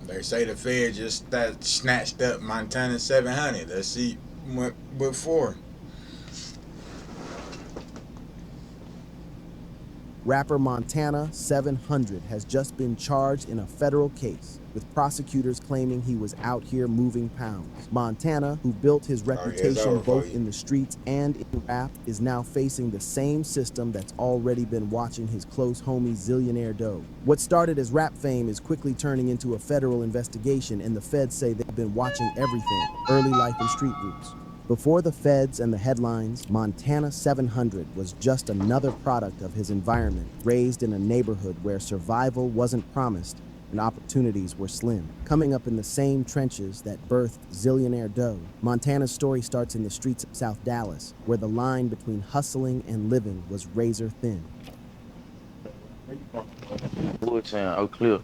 They say the Fed just snatched up Montana 700. Let's see what for. Rapper Montana700 has just been charged in a federal case, with prosecutors claiming he was out here moving pounds. Montana, who built his reputation both in the streets and in rap, is now facing the same system that's already been watching his close homie Zillionaire Doe. What started as rap fame is quickly turning into a federal investigation, and the feds say they've been watching everything: early life and street roots. Before the feds and the headlines, Montana700 was just another product of his environment, raised in a neighborhood where survival wasn't promised and opportunities were slim. Coming up in the same trenches that birthed Zillionaire Doe, Montana's story starts in the streets of South Dallas, where the line between hustling and living was razor thin. Woodtown, Oak Cliff.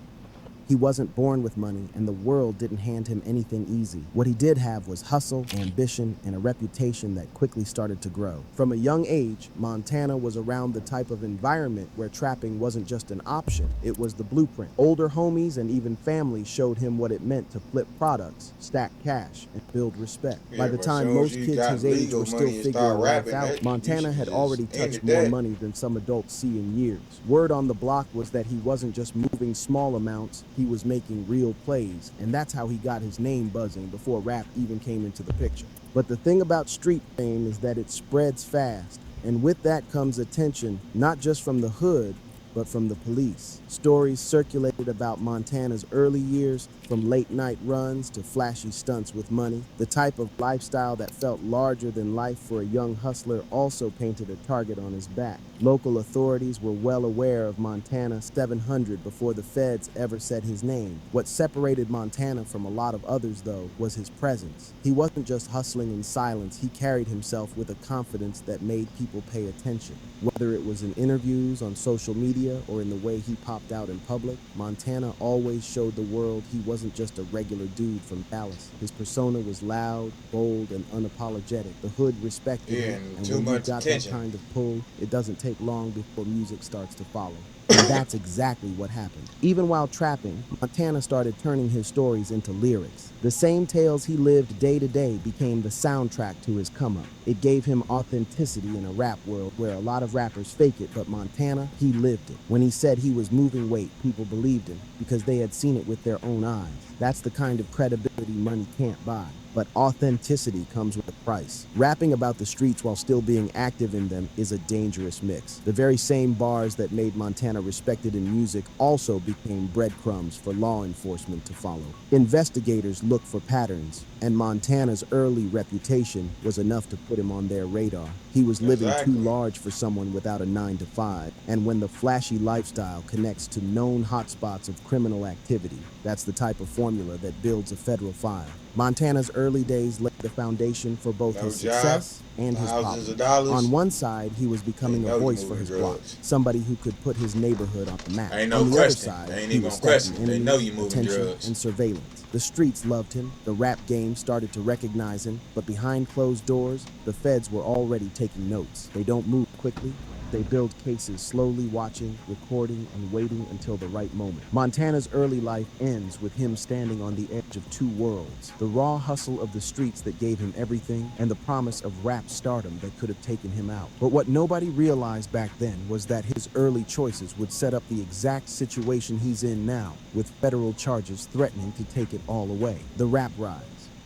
He wasn't born with money, and the world didn't hand him anything easy. What he did have was hustle, ambition, and a reputation that quickly started to grow. From a young age, Montana was around the type of environment where trapping wasn't just an option, it was the blueprint. Older homies and even family showed him what it meant to flip products, stack cash, and build respect. By the time most kids his age were still figuring life out, Montana had already touched more money than some adults see in years. Word on the block was that he wasn't just moving small amounts, he was making real plays, and that's how he got his name buzzing before rap even came into the picture. But the thing about street fame is that it spreads fast, and with that comes attention, not just from the hood, but from the police. Stories circulated about Montana's early years, from late night runs to flashy stunts with money. The type of lifestyle that felt larger than life for a young hustler also painted a target on his back. Local authorities were well aware of Montana700 before the feds ever said his name. What separated Montana from a lot of others, though, was his presence. He wasn't just hustling in silence, he carried himself with a confidence that made people pay attention. Whether it was in interviews, on social media, or in the way he popped out in public, Montana always showed the world he wasn't just a regular dude from Dallas. His persona was loud, bold, and unapologetic. The hood respected him, and when you got that kind of pull, it doesn't take long before music starts to follow. And that's exactly what happened. Even while trapping, Montana started turning his stories into lyrics. The same tales he lived day to day became the soundtrack to his come-up. It gave him authenticity in a rap world where a lot of rappers fake it, but Montana, he lived it. When he said he was moving weight, people believed him because they had seen it with their own eyes. That's the kind of credibility money can't buy. But authenticity comes with a price. Rapping about the streets while still being active in them is a dangerous mix. The very same bars that made Montana respected in music also became breadcrumbs for law enforcement to follow. Investigators looked for patterns, and Montana's early reputation was enough to put him on their radar. He was living too large for someone without a 9-to-5, and when the flashy lifestyle connects to known hotspots of criminal activity, that's the type of formula that builds a federal file. Montana's early days laid the foundation for both his success and his poverty. On one side, he was becoming a voice for his block, somebody who could put his neighborhood on the map. On the other side, he was stacking enemies, attention, and surveillance. The streets loved him, the rap game started to recognize him, but behind closed doors, the feds were already taking notes. They don't move quickly. They build cases slowly, watching, recording, and waiting until the right moment. Montana's early life ends with him standing on the edge of two worlds: the raw hustle of the streets that gave him everything, and the promise of rap stardom that could have taken him out. But what nobody realized back then was that his early choices would set up the exact situation he's in now, with federal charges threatening to take it all away. The rap rise.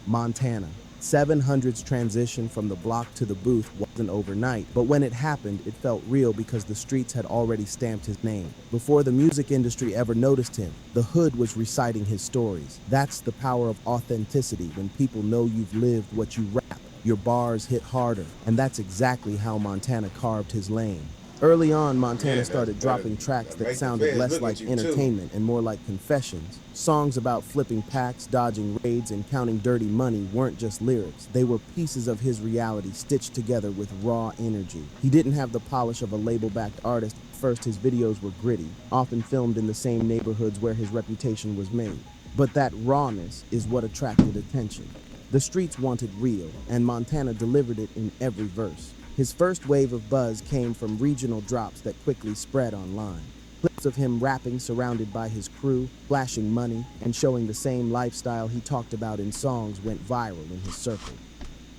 Montana. 700's transition from the block to the booth wasn't overnight, but when it happened, it felt real because the streets had already stamped his name. Before the music industry ever noticed him, the hood was reciting his stories. That's the power of authenticity. When people know you've lived what you rap, your bars hit harder, and that's exactly how Montana carved his lane. Early on, Montana started dropping tracks that sounded less like entertainment and more like confessions. Songs about flipping packs, dodging raids, and counting dirty money weren't just lyrics. They were pieces of his reality stitched together with raw energy. He didn't have the polish of a label-backed artist. First, his videos were gritty, often filmed in the same neighborhoods where his reputation was made. But that rawness is what attracted attention. The streets wanted real, and Montana delivered it in every verse. His first wave of buzz came from regional drops that quickly spread online. Clips of him rapping surrounded by his crew, flashing money, and showing the same lifestyle he talked about in songs went viral in his circle.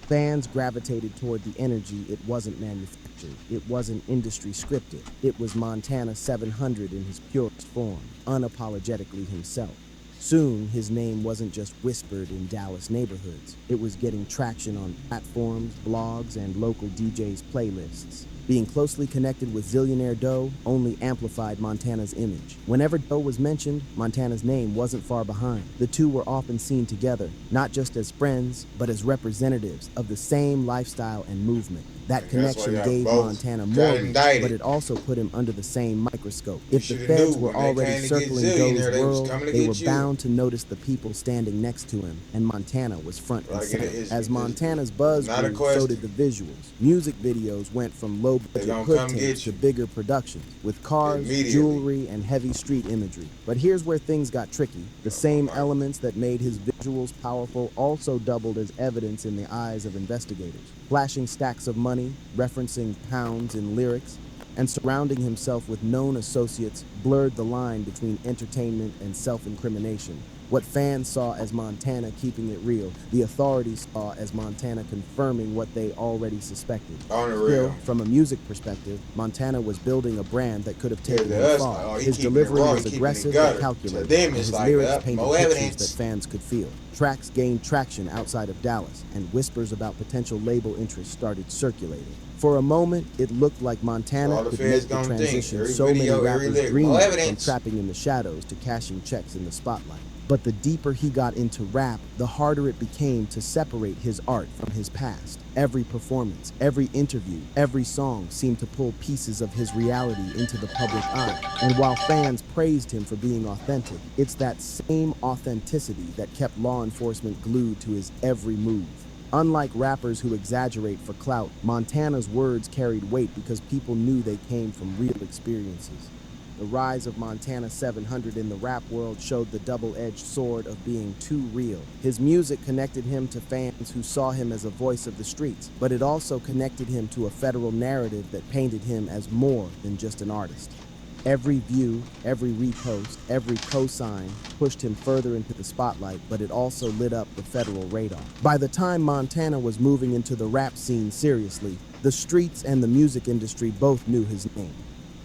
Fans gravitated toward the energy. It wasn't manufactured. It wasn't industry scripted. It was Montana 700 in his purest form, unapologetically himself. Soon, his name wasn't just whispered in Dallas neighborhoods. It was getting traction on platforms, blogs, and local DJs' playlists. Being closely connected with Zillionaire Doe only amplified Montana's image. Whenever Doe was mentioned, Montana's name wasn't far behind. The two were often seen together, not just as friends, but as representatives of the same lifestyle and movement. That connection gave Montana more reach, but it also put him under the same microscope. If the feds were already circling Doe's world, they were bound to notice the people standing next to him, and Montana was front and center. As Montana's buzz grew, so did the visuals. Music videos went from low-budget hood tapes to bigger productions, with cars, jewelry, and heavy street imagery. But here's where things got tricky. The same elements that made his visuals powerful also doubled as evidence in the eyes of investigators. Flashing stacks of money, referencing pounds in lyrics, and surrounding himself with known associates blurred the line between entertainment and self-incrimination. What fans saw as Montana keeping it real, the authorities saw as Montana confirming what they already suspected. Still, from a music perspective, Montana was building a brand that could have taken him far. His delivery was aggressive and calculated, and his lyrics painted pictures that fans could feel. Tracks gained traction outside of Dallas, and whispers about potential label interests started circulating. For a moment, it looked like Montana could make the transition so many rappers dreamed of, from trapping in the shadows to cashing checks in the spotlight. But the deeper he got into rap, the harder it became to separate his art from his past. Every performance, every interview, every song seemed to pull pieces of his reality into the public eye. And while fans praised him for being authentic, it's that same authenticity that kept law enforcement glued to his every move. Unlike rappers who exaggerate for clout, Montana's words carried weight because people knew they came from real experiences. The rise of Montana 700 in the rap world showed the double-edged sword of being too real. His music connected him to fans who saw him as a voice of the streets, but it also connected him to a federal narrative that painted him as more than just an artist. Every view, every repost, every cosign pushed him further into the spotlight, but it also lit up the federal radar. By the time Montana was moving into the rap scene seriously, the streets and the music industry both knew his name.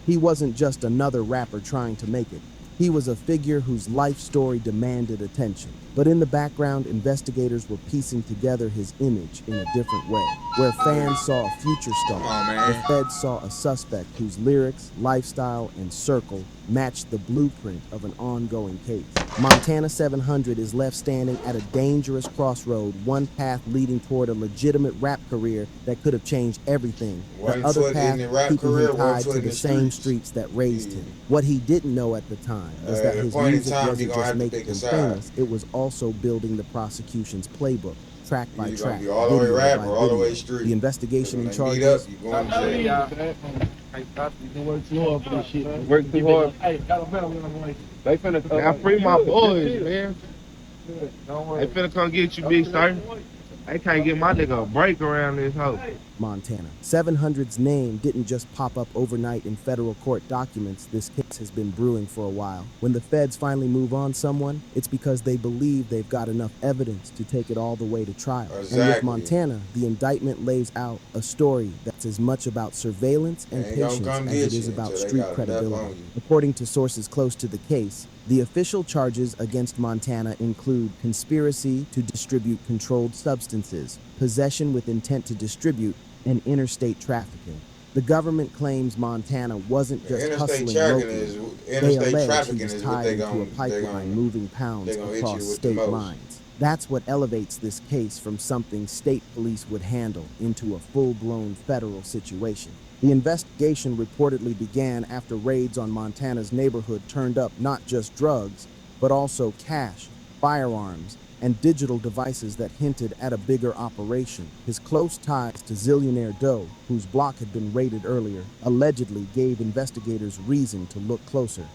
He wasn't just another rapper trying to make it. He was a figure whose life story demanded attention. But in the background, investigators were piecing together his image in a different way. Where fans saw a future star, the feds saw a suspect whose lyrics, lifestyle, and circle matched the blueprint of an ongoing case. Montana 700 is left standing at a dangerous crossroad, one path leading toward a legitimate rap career that could have changed everything. The other path keeping him tied to the same streets that raised him. What he didn't know at the time is that his music wasn't just making him famous, it was also building the prosecution's playbook, track by track, video by video. The investing in charges. Work too hard. They finna I free my boys, man. They finna come get you, big sir. They can't get my nigga a break around this hoe. Montana 700's name didn't just pop up overnight in federal court documents. This case has been brewing for a while. When the feds finally move on someone, it's because they believe they've got enough evidence to take it all the way to trial. And with Montana, the indictment lays out a story that's as much about surveillance and patience as it is about street credibility. According to sources close to the case, the official charges against Montana include conspiracy to distribute controlled substances, possession with intent to distribute, and interstate trafficking. The government claims Montana wasn't just hustling locally. They allege he was tied into a pipeline moving pounds across state lines. That's what elevates this case from something state police would handle into a full-blown federal situation. The investigation reportedly began after raids on Montana's neighborhood turned up not just drugs, but also cash, firearms, and digital devices that hinted at a bigger operation. His close ties to Zillionaire Doe, whose block had been raided earlier, allegedly gave investigators reason to look closer.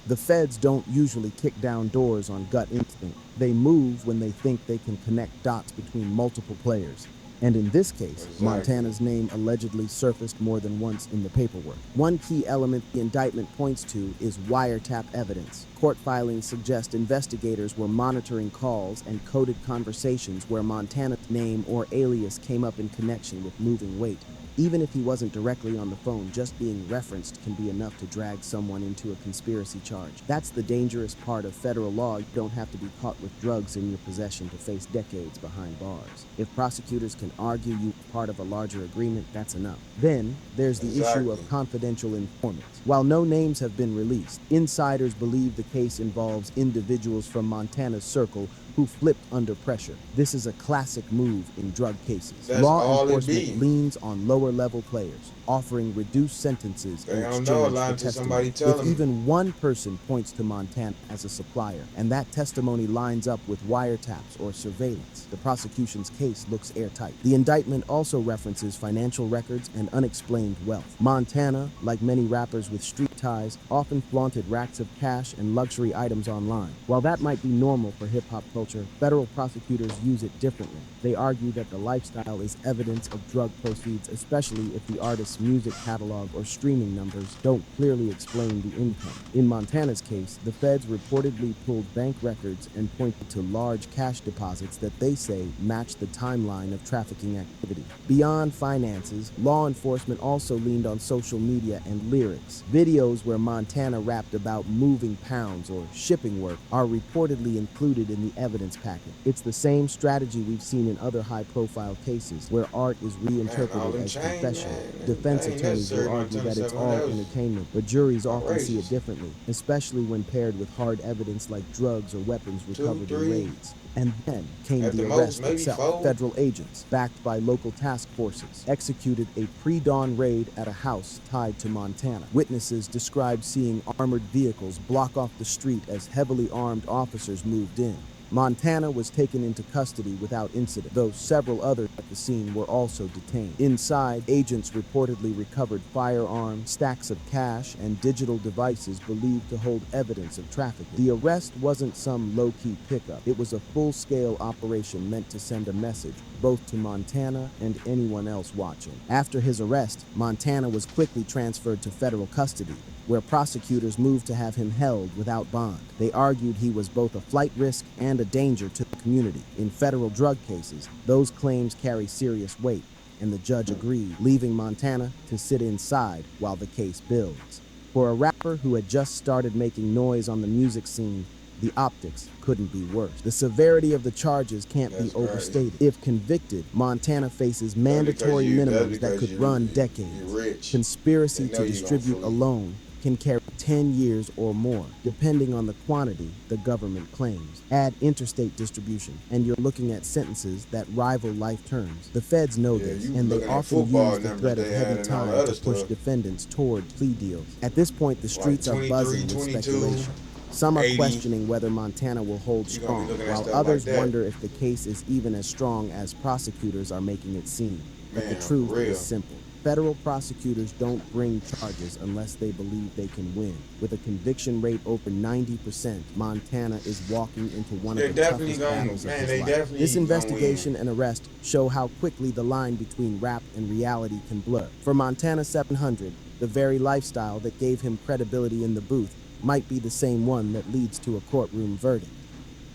The feds don't usually kick down doors on gut instinct. They move when they think they can connect dots between multiple players. And in this case, Exactly. Montana's name allegedly surfaced more than once in the paperwork. One key element the indictment points to is wiretap evidence. Court filings suggest investigators were monitoring calls and coded conversations where Montana's name or alias came up in connection with moving weight. Even if he wasn't directly on the phone, just being referenced can be enough to drag someone into a conspiracy charge. That's the dangerous part of federal law. You don't have to be caught with drugs in your possession to face decades behind bars. If prosecutors can argue you part of a larger agreement, that's enough. Then there's the issue of confidential informants. While no names have been released, insiders believe the case involves individuals from Montana's circle who flipped under pressure. This is a classic move in drug cases. That's Law all it enforcement be. leans on lower-level players, offering reduced sentences They in don't exchange know a for lot until somebody testimony. tell If them. even one person points to Montana as a supplier, and that testimony lines up with wiretaps or surveillance, the prosecution's case looks airtight. The indictment also references financial records and unexplained wealth. Montana, like many rappers with street ties, often flaunted racks of cash and luxury items online. While that might be normal for hip-hop culture, federal prosecutors use it differently. They argue that the lifestyle is evidence of drug proceeds, especially if the artist's music catalog or streaming numbers don't clearly explain the income. In Montana's case, the feds reportedly pulled bank records and pointed to large cash deposits that they say match the timeline of trafficking activity. Beyond finances, law enforcement also leaned on social media and lyrics. Videos where Montana rapped about moving pounds or shipping work are reportedly included in the evidence packet. It's the same strategy we've seen in other high-profile cases where art is reinterpreted as confession. Defense attorneys will argue that it's all entertainment, but juries often see it differently, especially when paired with hard evidence like drugs or weapons recovered in raids. And then came the arrest itself. Federal agents, backed by local task forces, executed a pre-dawn raid at a house tied to Montana. Witnesses described seeing armored vehicles block off the street as heavily armed officers moved in. Montana was taken into custody without incident, though several others at the scene were also detained. Inside, agents reportedly recovered firearms, stacks of cash, and digital devices believed to hold evidence of trafficking. The arrest wasn't some low-key pickup. It was a full-scale operation meant to send a message, both to Montana and anyone else watching. After his arrest, Montana was quickly transferred to federal custody, where prosecutors moved to have him held without bond. They argued he was both a flight risk and a danger to the community. In federal drug cases, those claims carry serious weight, and the judge agreed, leaving Montana to sit inside while the case builds. For a rapper who had just started making noise on the music scene, the optics couldn't be worse. The severity of the charges can't be overstated. If convicted, Montana faces mandatory minimums that could run decades. Conspiracy to distribute alone can carry 10 years or more, depending on the quantity the government claims. Add interstate distribution, and you're looking at sentences that rival life terms. The feds know this, and they often use the threat of heavy time to push defendants toward plea deals. At this point, the streets are buzzing with speculation. Some are questioning whether Montana will hold strong, while others wonder if the case is even as strong as prosecutors are making it seem. But the truth is simple. Federal prosecutors don't bring charges unless they believe they can win. With a conviction rate over 90%, Montana is walking into one of the toughest battles of his life. This investigation and arrest show how quickly the line between rap and reality can blur. For Montana700, the very lifestyle that gave him credibility in the booth might be the same one that leads to a courtroom verdict.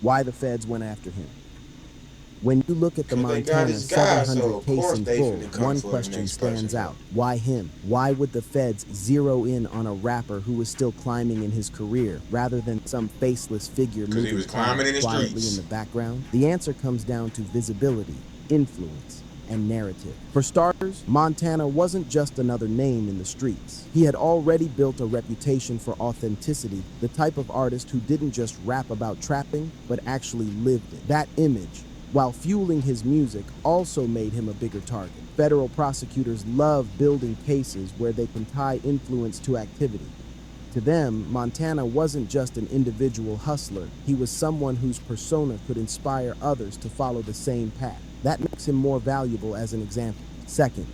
Why the feds went after him? When you look at the Montana700 case in full, one question stands out. Why him? Why would the feds zero in on a rapper who was still climbing in his career, rather than some faceless figure moving quietly in the background? The answer comes down to visibility, influence, and narrative. For starters, Montana wasn't just another name in the streets. He had already built a reputation for authenticity, the type of artist who didn't just rap about trapping, but actually lived it. That image, while fueling his music, also made him a bigger target. Federal prosecutors love building cases where they can tie influence to activity. To them, Montana wasn't just an individual hustler. He was someone whose persona could inspire others to follow the same path. That makes him more valuable as an example. Second,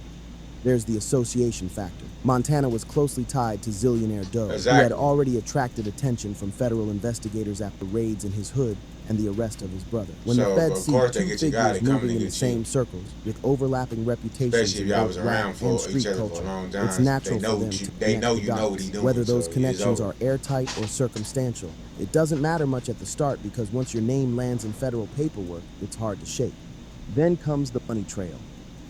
there's the association factor. Montana was closely tied to zillionaire Doe, who had already attracted attention from federal investigators after raids in his hood and the arrest of his brother. When So, the feds of see course, they two get your guy figures to come moving to in the get same you. circles with overlapping reputations Especially if in y'all both was rap around and for street each other for culture, a long it's time. natural They for know them what you, to they connect know the you know what he dots. doing. Whether those So connections are airtight or circumstantial, it doesn't matter much at the start because once your name lands in federal paperwork, it's hard to shake. Then comes the money trail.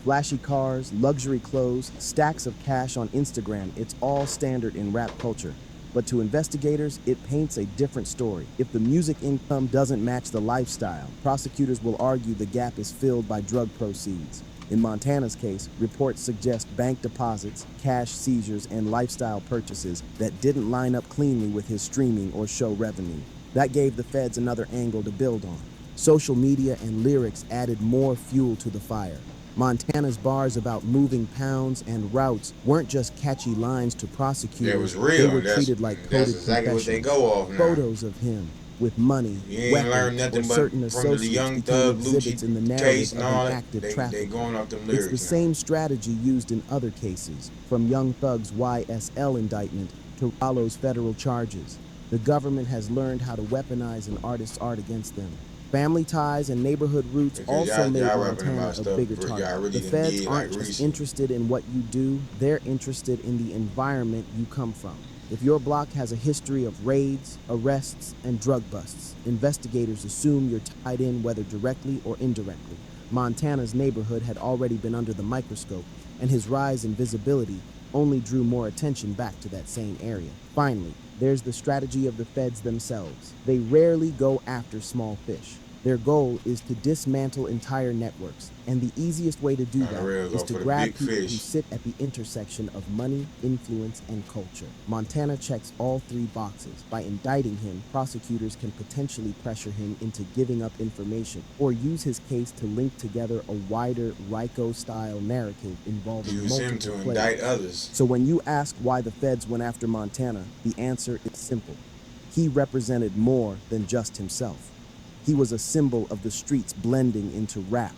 Flashy cars, luxury clothes, stacks of cash on Instagram, it's all standard in rap culture. But to investigators, it paints a different story. If the music income doesn't match the lifestyle, prosecutors will argue the gap is filled by drug proceeds. In Montana's case, reports suggest bank deposits, cash seizures, and lifestyle purchases that didn't line up cleanly with his streaming or show revenue. That gave the feds another angle to build on. Social media and lyrics added more fuel to the fire. Montana's bars about moving pounds and routes weren't just catchy lines to it prosecutors, was they real, were and treated like that's coded exactly what they confessions. go off now. Photos of him with money, You ain't learned weapons, or nothing but certain from the associates Young became Thug exhibits in the Lucci case narrative and of an all that. active They trafficker. going off them It's lyrics the now. same strategy used in other cases, from Young Thug's YSL indictment to Rollo's federal charges. The government has learned how to weaponize an artist's art against them. Family ties and neighborhood roots Because also made y'all rapping Montana about a stuff bigger y'all target. really The done feds did, aren't like, just recently. interested in what you do, they're interested in the environment you come from. If your block has a history of raids, arrests, and drug busts, investigators assume you're tied in whether directly or indirectly. Montana's neighborhood had already been under the microscope, and his rise in visibility only drew more attention back to that same area. Finally, there's the strategy of the feds themselves. They rarely go after small fish. Their goal is to dismantle entire networks, and the easiest way to do On the that real, is go to for the grab big people who fish. sit at the intersection of money, influence, and culture. Montana checks all three boxes. By indicting him, prosecutors can potentially pressure him into giving up information or use his case to link together a wider RICO-style narrative involving Use him multiple to players. indict others. So when you ask why the feds went after Montana, the answer is simple. He represented more than just himself. He was a symbol of the streets blending into rap,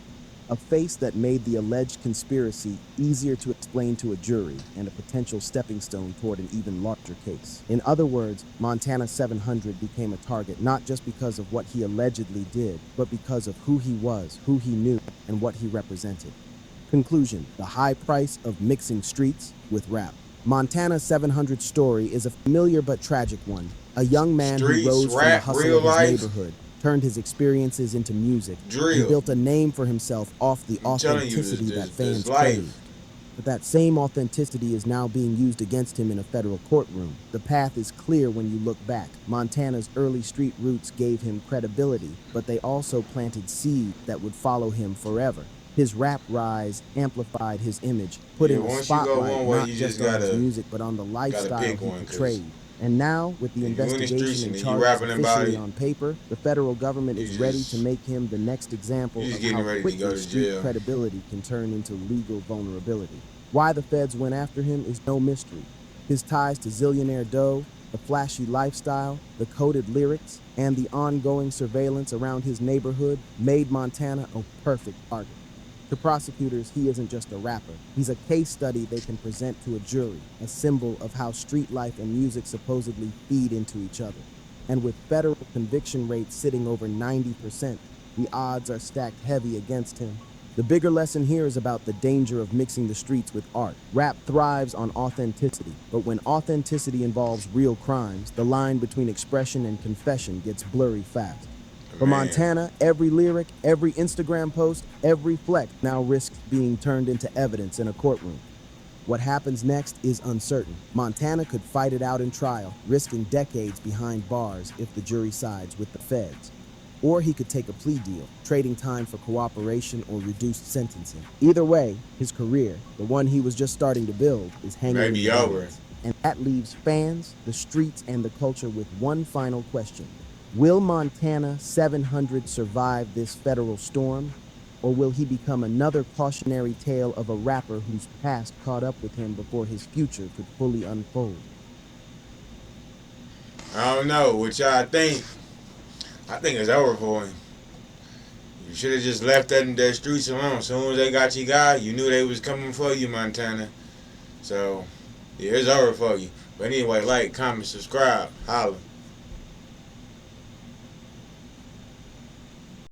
a face that made the alleged conspiracy easier to explain to a jury and a potential stepping stone toward an even larger case. In other words, Montana 700 became a target not just because of what he allegedly did, but because of who he was, who he knew, and what he represented. Conclusion: the high price of mixing streets with rap. Montana 700's story is a familiar but tragic one. A young man who Streets, rose from the rap, hustle real of his life, neighborhood, turned his experiences into music, and drill. built a name for himself off the I'm telling you, authenticity that this fans life. craved. But that same authenticity is now being used against him in a federal courtroom. The path is clear when you look back. Montana's early street roots gave him credibility, but they also planted seeds that would follow him forever. His rap rise amplified his image, putting a Once you go spotlight one way, not you just just on his gotta music, but on the lifestyle pick he one, 'cause portrayed. And now, with the if you in the streets investigation and and you charges rapping about officially it, on paper, the federal government you is ready just- to make him the next example you just of getting how ready to go quickly to street jail. credibility can turn into legal vulnerability. Why the feds went after him is no mystery. His ties to zillionaire dough, the flashy lifestyle, the coded lyrics, and the ongoing surveillance around his neighborhood made Montana a perfect target. To prosecutors, he isn't just a rapper. He's a case study they can present to a jury, a symbol of how street life and music supposedly feed into each other. And with federal conviction rates sitting over 90%, the odds are stacked heavy against him. The bigger lesson here is about the danger of mixing the streets with art. Rap thrives on authenticity, but when authenticity involves real crimes, the line between expression and confession gets blurry fast. For Man. Montana, every lyric, every Instagram post, every flex now risks being turned into evidence in a courtroom. What happens next is uncertain. Montana could fight it out in trial, risking decades behind bars if the jury sides with the feds. Or he could take a plea deal, trading time for cooperation or reduced sentencing. Either way, his career, the one he was just starting to build, is hanging in the over. balance. And that leaves fans, the streets, and the culture with one final question. Will Montana 700 survive this federal storm, or will he become another cautionary tale of a rapper whose past caught up with him before his future could fully unfold? I don't know what y'all think. I think it's over for him. You should have just left that streets alone. As soon as they got your guy, you knew they was coming for you, Montana. So, yeah, it's over for you. But anyway, like, comment, subscribe, holla.